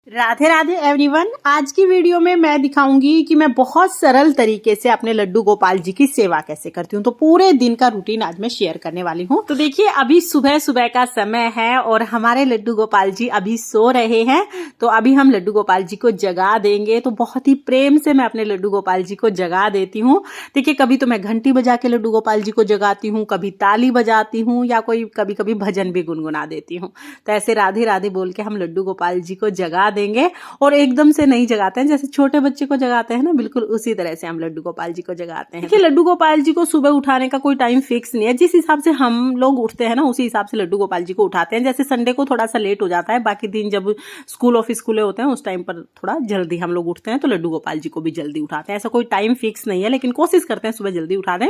Radhe Radhe everyone. आज की video में मैं दिखाऊंगी कि मैं बहुत सरल तरीके से अपने लड्डू गोपाल जी की सेवा कैसे करती हूँ। तो पूरे दिन का रूटीन आज मैं शेयर करने वाली हूँ। तो देखिए, अभी सुबह सुबह का समय है और हमारे लड्डू गोपाल जी अभी सो रहे हैं। तो अभी हम लड्डू गोपाल जी को जगा देंगे। तो बहुत ही प्रेम से मैं अपने लड्डू गोपाल जी को जगा देती हूँ। देखिए, कभी तो मैं घंटी बजा के लड्डू गोपाल जी को जगाती हूँ, कभी ताली बजाती हूँ या कभी कभी भजन भी गुनगुना देती हूँ। तो ऐसे राधे राधे बोल के हम लड्डू गोपाल जी को जगा देंगे और एकदम से नहीं जगाते हैं, जैसे छोटे बच्चे को जगाते हैं ना, बिल्कुल उसी तरह से हम लड्डू गोपाल जी को जगाते हैं। देखिए, लड्डू गोपाल जी को सुबह उठाने का कोई टाइम फिक्स नहीं है। जिस हिसाब से हम लोग उठते हैं ना, उसी हिसाब से लड्डू गोपाल जी को उठाते हैं। जैसे संडे को थोड़ा सा लेट हो जाता है, बाकी दिन जब स्कूल ऑफिस खुले होते हैं उस टाइम पर थोड़ा जल्दी हम लोग उठते हैं। तो लड्डू गोपाल जी को भी जल्दी उठाते हैं। ऐसा कोई टाइम फिक्स नहीं है, लेकिन कोशिश करते हैं सुबह जल्दी उठा दें।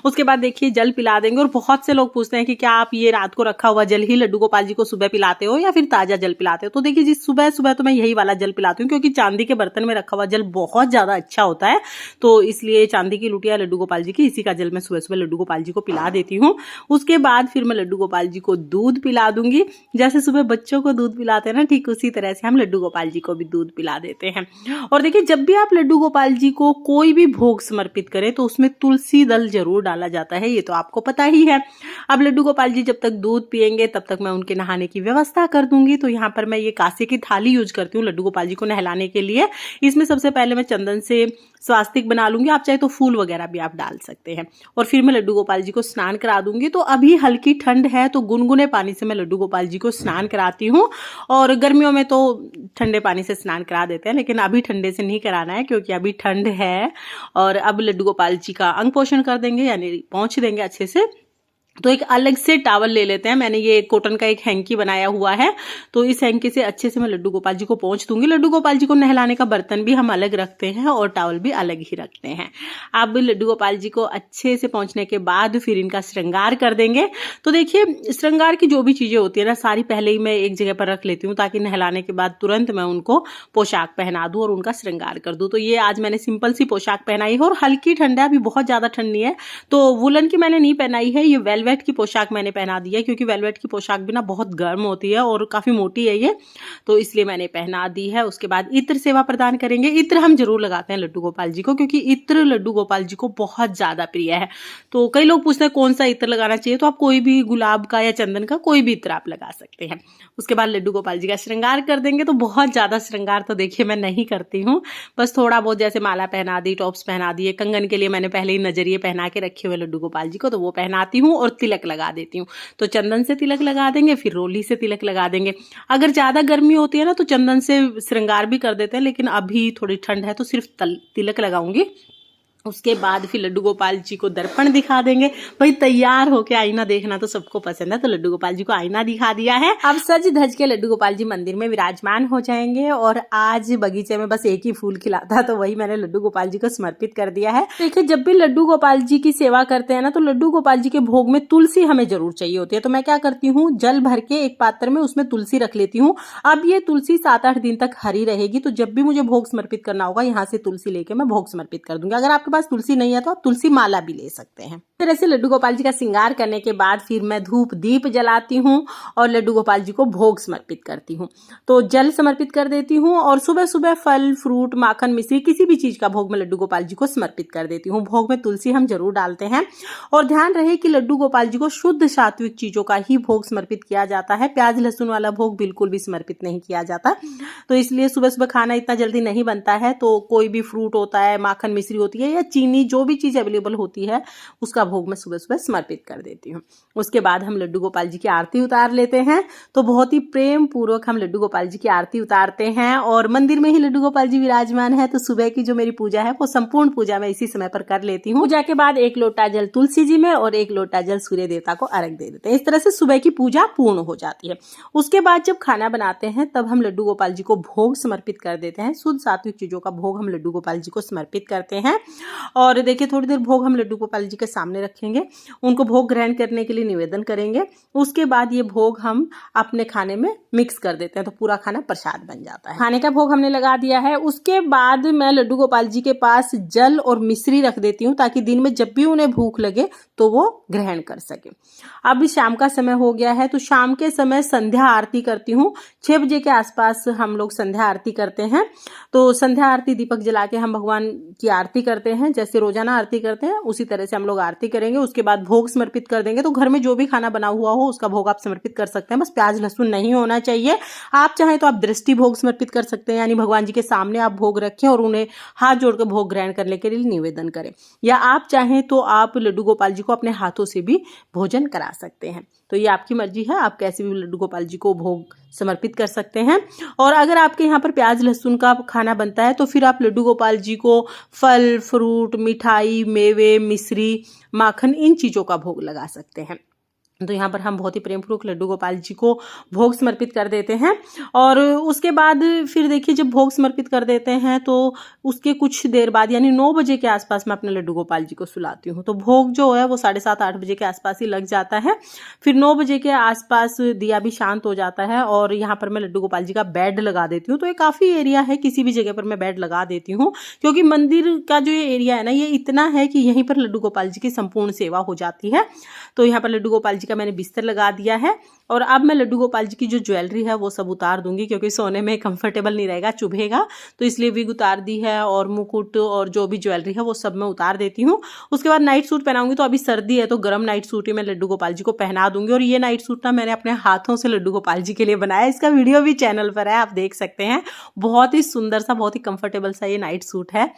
उसके बाद देखिए, जल पिला देंगे। और बहुत से लोग पूछते हैं कि क्या आप ये रात को रखा हुआ जल ही लड्डू गोपाल जी को सुबह पिलाते हो या फिर ताजा जल पिलाते हो? तो देखिए जी, सुबह सुबह तो मैं यही वाला जल पिलाती हूँ, क्योंकि चांदी के बर्तन में रखा हुआ जल बहुत ज्यादा अच्छा होता है। तो इसलिए चांदी की लुटिया लड्डू गोपाल जी की, इसी का जल मैं सुबह सुबह लड्डू गोपाल जी को पिला देती हूँ। उसके बाद फिर मैं लड्डू गोपाल जी को दूध पिला दूंगी। जैसे सुबह बच्चों को दूध पिलाते हैं ना, ठीक उसी तरह से हम लड्डू गोपाल जी को भी दूध पिला देते हैं। और देखिए, जब भी आप लड्डू गोपाल जी को कोई भी भोग समर्पित करें तो उसमें तुलसी दल जरूर डाला जाता है, ये तो आपको पता ही है। अब लड्डू गोपाल जी जब तक दूध पिएंगे तब तक मैं उनके नहाने की व्यवस्था कर दूंगी। तो यहाँ पर मैं ये कांसे की थाली यूज करती हूँ लड्डू गोपाल जी को नहलाने के लिए। इसमें सबसे पहले मैं चंदन से स्वास्तिक बना लूंगी। आप चाहे तो फूल वगैरह भी आप डाल सकते हैं। और फिर मैं लड्डू गोपाल जी को स्नान करा दूंगी। तो अभी हल्की ठंड है, तो गुनगुने पानी से मैं लड्डू गोपाल जी को स्नान कराती हूँ। और गर्मियों में तो ठंडे पानी से स्नान करा देते हैं, लेकिन अभी ठंडे से नहीं कराना है, क्योंकि अभी ठंड है। और अब लड्डू गोपाल जी का अंग पोषण कर देंगे, यानी पोंछ देंगे अच्छे से। तो एक अलग से टॉवल ले लेते हैं। मैंने ये कॉटन का एक हैंकी बनाया हुआ है, तो इस हैंकी से अच्छे से मैं लड्डू गोपाल जी को पोंछ दूंगी। लड्डू गोपाल जी को नहलाने का बर्तन भी हम अलग रखते हैं और टॉवल भी अलग ही रखते हैं। अब लड्डू गोपाल जी को अच्छे से पोंछने के बाद फिर इनका श्रृंगार कर देंगे। तो देखिए, श्रृंगार की जो भी चीजें होती है ना, सारी पहले ही मैं एक जगह पर रख लेती हूँ, ताकि नहलाने के बाद तुरंत मैं उनको पोशाक पहना दूं और उनका श्रृंगार कर दूं। तो ये आज मैंने सिंपल सी पोशाक पहनाई है और हल्की ठंड है, अभी बहुत ज्यादा ठंड नहीं है। तो वुलन की मैंने नहीं पहनाई है, ये वेलवेट की पोशाक मैंने पहना दी है, क्योंकि वेलवेट की पोशाक भी ना बहुत गर्म होती है और काफी मोटी है ये, तो इसलिए मैंने पहना दी है। उसके बाद इत्र सेवा प्रदान करेंगे। इत्र हम जरूर लगाते हैं लड्डू गोपाल जी को, क्योंकि इत्र लड्डू गोपाल जी को बहुत ज्यादा प्रिय है। तो कई लोग पूछते हैं कौन सा इत्र लगाना चाहिए, तो आप कोई भी गुलाब का या चंदन का कोई भी इत्र आप लगा सकते हैं। उसके बाद लड्डू गोपाल जी का श्रृंगार कर देंगे। तो बहुत ज्यादा श्रृंगार तो देखिए मैं नहीं करती हूँ, बस थोड़ा बहुत, जैसे माला पहना दी, टॉप्स पहना दिए। कंगन के लिए मैंने पहले ही नजरिए पहना के रखे हुए लड्डू गोपाल जी को, तो वो पहनाती हूँ और तिलक लगा देती हूँ। तो चंदन से तिलक लगा देंगे, फिर रोली से तिलक लगा देंगे। अगर ज्यादा गर्मी होती है ना, तो चंदन से श्रृंगार भी कर देते हैं, लेकिन अभी थोड़ी ठंड है तो सिर्फ तिलक लगाऊंगी। उसके बाद फिर लड्डू गोपाल जी को दर्पण दिखा देंगे। भाई, तैयार होके आईना देखना तो सबको पसंद है, तो लड्डू गोपाल जी को आईना दिखा दिया है। अब सज धज के लड्डू गोपाल जी मंदिर में विराजमान हो जाएंगे। और आज बगीचे में बस एक ही फूल खिला था, तो वही मैंने लड्डू गोपाल जी को समर्पित कर दिया है। देखिए, जब भी लड्डू गोपाल जी की सेवा करते हैं ना, तो लड्डू गोपाल जी के भोग में तुलसी हमें जरूर चाहिए होती है। तो मैं क्या करती हूँ, जल भर के एक पात्र में उसमें तुलसी रख लेती हूँ। अब ये तुलसी 7-8 दिन तक हरी रहेगी, तो जब भी मुझे भोग समर्पित करना होगा, यहाँ से तुलसी लेके मैं भोग समर्पित कर दूंगी। अगर आपके पास तुलसी नहीं है तो आप तुलसी माला भी ले सकते हैं। इस तरह से लड्डू गोपाल जी का श्रृंगार करने के बाद फिर मैं धूप दीप जलाती हूँ और लड्डू गोपाल जी को भोग समर्पित करती हूँ। तो जल समर्पित कर देती हूँ और सुबह सुबह फल, फ्रूट, माखन, मिश्री, किसी भी चीज का भोग मैं लड्डू गोपाल जी को समर्पित कर देती हूँ। भोग में तुलसी हम जरूर डालते हैं। और ध्यान रहे कि लड्डू गोपाल जी को शुद्ध सात्विक चीजों का ही भोग समर्पित किया जाता है। प्याज लहसुन वाला भोग बिल्कुल भी समर्पित नहीं किया जाता। तो इसलिए सुबह सुबह खाना इतना जल्दी नहीं बनता है, तो कोई भी फ्रूट होता है, माखन, मिश्री होती है या चीनी, जो भी चीज अवेलेबल होती है, उसका भोग मैं सुबह सुबह समर्पित कर देती हूँ। उसके बाद हम लड्डू गोपाल जी की आरती उतार लेते हैं। तो बहुत ही प्रेम पूर्वक हम लड्डू गोपाल जी की आरती उतारते हैं। और मंदिर में ही लड्डू गोपाल जी विराजमान है, तो सुबह की जो मेरी पूजा है वो संपूर्ण पूजा मैं इसी समय पर कर लेती हूँ। पूजा के बाद 1 लोटा जल तुलसी जी में और 1 लोटा जल सूर्य देवता को अर्घ दे देते हैं। इस तरह से सुबह की पूजा पूर्ण हो जाती है। उसके बाद जब खाना बनाते हैं, तब हम लड्डू गोपाल जी को भोग समर्पित कर देते हैं। शुद्ध सात्विक चीजों का भोग हम लड्डू गोपाल जी को समर्पित करते हैं। और देखिए थोड़ी देर भोग हम लड्डू गोपाल जी के सामने रखेंगे, उनको भोग ग्रहण करने के लिए निवेदन करेंगे। उसके बाद ये भोग हम अपने खाने में मिक्स कर देते हैं, तो पूरा खाना प्रसाद बन जाता है। खाने का भोग हमने लगा दिया है। उसके बाद मैं लड्डू गोपाल जी के पास जल और मिश्री रख देती हूँ, ताकि दिन में जब भी उन्हें भूख लगे तो वो ग्रहण कर सके। अब शाम का समय हो गया है, तो शाम के समय संध्या आरती करती हूँ। 6 बजे के आसपास हम लोग संध्या आरती करते हैं। तो संध्या आरती दीपक जला के हम भगवान की आरती करते हैं, जैसे रोजाना आरती करते हैं उसी तरह से हम लोग आरती करेंगे। उसके बाद भोग समर्पित कर देंगे। तो घर में जो भी खाना बना हुआ हो उसका भोग आप समर्पित कर सकते हैं, बस प्याज लहसुन नहीं होना चाहिए। आप चाहें तो आप दृष्टि भोग समर्पित कर सकते हैं, यानी भगवान जी के सामने आप भोग रखें और उन्हें हाथ जोड़कर भोग ग्रहण करने के लिए निवेदन करें। या आप चाहें तो आप लड्डू गोपाल जी को अपने हाथों से भी भोजन करा सकते हैं। तो ये आपकी मर्जी है, आप कैसे भी लड्डू गोपाल जी को भोग समर्पित कर सकते हैं। और अगर आपके यहाँ पर प्याज लहसुन का खाना बनता है तो फिर आप लड्डू गोपाल जी को फल, फ्रूट, मिठाई, मेवे, मिश्री, माखन, इन चीजों का भोग लगा सकते हैं। तो यहाँ पर हम बहुत ही प्रेम पूर्वक लड्डू गोपाल जी को भोग समर्पित कर देते हैं। और उसके बाद फिर देखिए जब भोग समर्पित कर देते हैं तो उसके कुछ देर बाद यानी 9 बजे के आसपास मैं अपने लड्डू गोपाल जी को सुलाती हूँ। तो भोग जो है वो 7:30-8 बजे के आसपास ही लग जाता है। फिर 9 बजे के आसपास दिया भी शांत हो जाता है और यहाँ पर मैं लड्डू गोपाल जी का बेड लगा देती हूँ। तो ये काफ़ी एरिया है, किसी भी जगह पर मैं बेड लगा देती हूँ, क्योंकि मंदिर का जो ये एरिया है ना, ये इतना है कि यहीं पर लड्डू गोपाल जी की संपूर्ण सेवा हो जाती है। तो यहाँ पर लड्डू गोपाल जी का मैंने बिस्तर लगा दिया है। और अब मैं लड्डू गोपाल जी की जो ज्वेलरी है वो सब उतार दूंगी, क्योंकि सोने में कंफर्टेबल नहीं रहेगा, चुभेगा। तो इसलिए विग उतार दी है और मुकुट और जो भी ज्वेलरी है वो सब मैं उतार देती हूँ। उसके बाद नाइट सूट पहनाऊंगी। तो अभी सर्दी है तो गर्म नाइट सूट ही मैं लड्डू गोपाल जी को पहना दूंगी। और ये नाइट सूट ना मैंने अपने हाथों से लड्डू गोपाल जी के लिए बनाया, इसका वीडियो भी चैनल पर है, आप देख सकते हैं। बहुत ही सुंदर सा, बहुत ही कंफर्टेबल सा ये नाइट सूट है।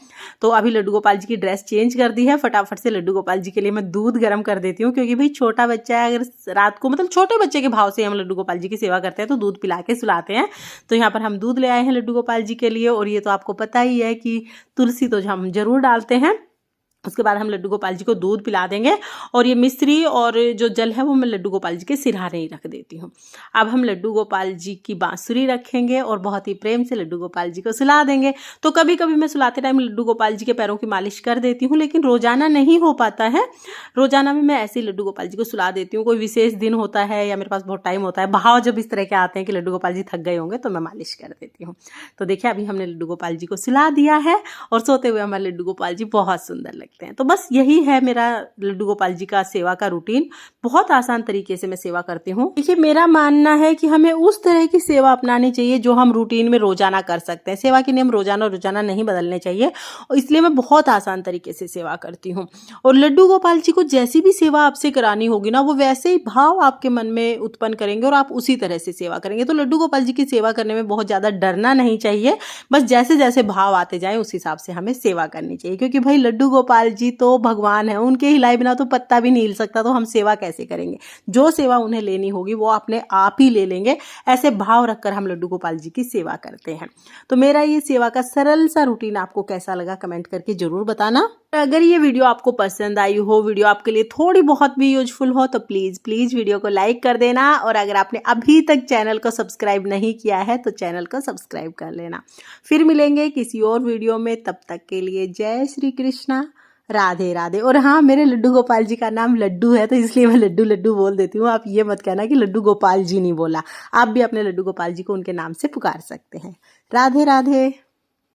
तो अभी लड्डू गोपाल जी की ड्रेस चेंज कर दी है, फटाफट से लड्डू गोपाल जी के लिए मैं दूध गर्म कर देती हूँ, क्योंकि भाई छोटा बच्चा है, अगर रात को मतलब छोटे बच्चे के भाव से हम लड्डू गोपाल जी की सेवा करते हैं तो दूध पिला के सुलाते हैं। तो यहाँ पर हम दूध ले आए हैं लड्डू गोपाल जी के लिए। और ये तो आपको पता ही है कि तुलसी तो हम जरूर डालते हैं। उसके बाद हम लड्डू गोपाल जी को दूध पिला देंगे। और ये मिश्री और जो जल है वो मैं लड्डू गोपाल जी के सिरहाने ही रख देती हूँ। अब हम लड्डू गोपाल जी की बांसुरी रखेंगे और बहुत ही प्रेम से लड्डू गोपाल जी को सुला देंगे। तो कभी कभी मैं सुलाते टाइम लड्डू गोपाल जी के पैरों की मालिश कर देती हूँ, लेकिन रोजाना नहीं हो पाता है। रोजाना में मैं ऐसे ही लड्डू गोपाल जी को सुला देती हूँ। कोई विशेष दिन होता है या मेरे पास बहुत टाइम होता है, भाव जब इस तरह के आते हैं कि लड्डू गोपाल जी थक गए होंगे, तो मैं मालिश कर देती हूँ। तो देखिए अभी हमने लड्डू गोपाल जी को सुला दिया है और सोते हुए हमारे लड्डू गोपाल जी बहुत सुंदर लगते हैं। तो बस यही है मेरा लड्डू गोपाल जी का सेवा का रूटीन। बहुत आसान तरीके से मैं सेवा करती हूँ। देखिए मेरा मानना है कि हमें उस तरह की सेवा अपनानी चाहिए जो हम रूटीन में रोजाना कर सकते हैं। सेवा के नियम रोजाना नहीं बदलने चाहिए, और इसलिए मैं बहुत आसान तरीके से सेवा करती हूँ। और लड्डू गोपाल जी को जैसी भी सेवा आपसे करानी होगी ना, वो वैसे ही भाव आपके मन में उत्पन्न करेंगे और आप उसी तरह से सेवा करेंगे। तो लड्डू गोपाल जी की सेवा करने में बहुत ज्यादा डरना नहीं चाहिए, बस जैसे जैसे भाव आते जाए उस हिसाब से हमें सेवा करनी चाहिए। क्योंकि भाई लड्डू गोपाल जी तो भगवान है, उनके हिलाए बिना तो पत्ता भी नहीं हिल सकता, तो हम सेवा कैसे करेंगे। जो सेवा उन्हें लेनी होगी वो अपने आप ही ले लेंगे। ऐसे भाव रखकर हम लड्डू गोपाल जी की सेवा करते हैं। तो मेरा ये सेवा का सरल सा रूटीन आपको कैसा लगा कमेंट करके जरूर बताना। अगर ये वीडियो आपको पसंद आई हो, वीडियो आपके लिए थोड़ी बहुत भी यूजफुल हो, तो प्लीज वीडियो को लाइक कर देना। और अगर आपने अभी तक चैनल को सब्सक्राइब नहीं किया है तो चैनल को सब्सक्राइब कर लेना। फिर मिलेंगे किसी और वीडियो में, तब तक के लिए जय श्री कृष्णा, राधे राधे। और हाँ, मेरे लड्डू गोपाल जी का नाम लड्डू है, तो इसलिए मैं लड्डू लड्डू बोल देती हूँ। आप ये मत कहना कि लड्डू गोपाल जी नहीं बोला, आप भी अपने लड्डू गोपाल जी को उनके नाम से पुकार सकते हैं। राधे राधे।